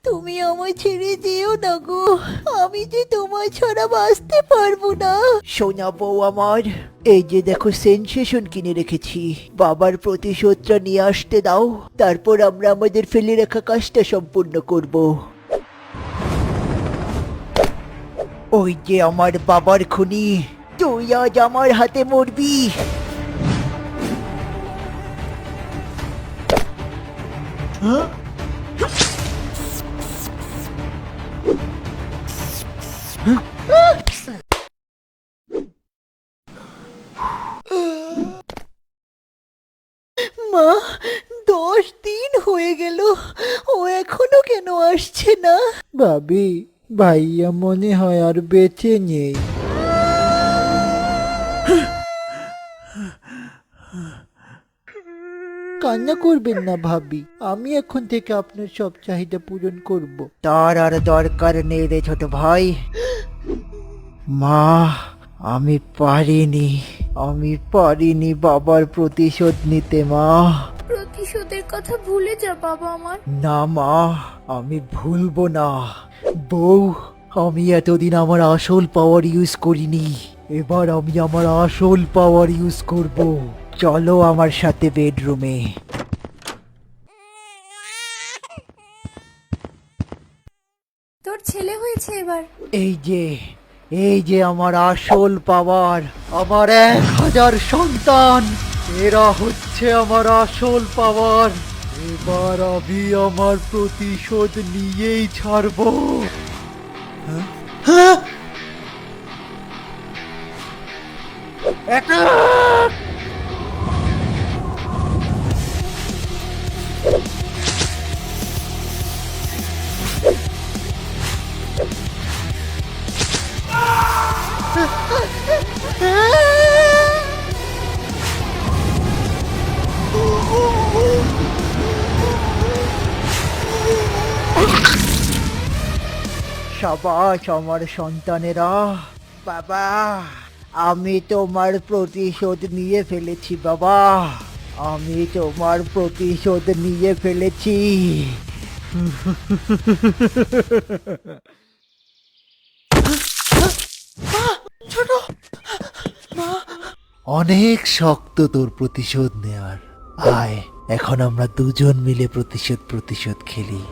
তুমি আমায় ছেড়ে যেও না গো, আমি যে তোমায় ছাড়া বাঁচতে পারবো না। সোনা বউ আমার, এই যে দেখো সেনসেশন কিনে রেখেছি, বাবার প্রতিশোধটা নিয়ে আসতে দাও, তারপর আমরা আমাদের ফেলে রাখা কাজটা সম্পূর্ণ করব। ওই যে আমার বাবার খুনি, তুই আজ আমার হাতে মরবি। মা, 10 দিন হয়ে গেল, ও এখনো কেন আসছে না? ভাবি, ভাইয়া মনে হয় আর বেঁচে নেই। কান্না করবেন না ভাবি, আমি এখন থেকে আপনার সব চাহিদা পূরণ করব। তার আর দরকার নেই রে ছোট ভাই। মা, আমি পারিনি বাবার প্রতিশোধ নিতে মা। প্রতিশোধের কথা ভুলে যা বাবা আমার। না মা, আমি ভুলবো না। বউ, আমি এতদিন আমার আসল পাওয়ার ইউজ করিনি, এবার আমি আমার আসল পাওয়ার ইউজ করব। চলো আমার সাথে বেডরুমে। তোর ছেলে হয়েছে এবার। এই যে আমার আসল পাওয়ার, আমার 1000 সন্তান, এরা হচ্ছে আমার আসল পাওয়ার। এবার আমি আমার প্রতিশোধ নিয়েই ছাড়বো। হ্যাঁ? হ্যাঁ? Attack! সাবাস আমার সন্তানেরা। বাবা, আমি তোমার প্রতিশোধ নিয়ে ফেলেছি বাবা, আমি তোমার প্রতিশোধ নিয়ে ফেলেছি। ছোট, অনেক শক্ত তোর প্রতিশোধ নেয়ার। আয়, এখন আমরা দুজন মিলে প্রতিশোধ খেলি।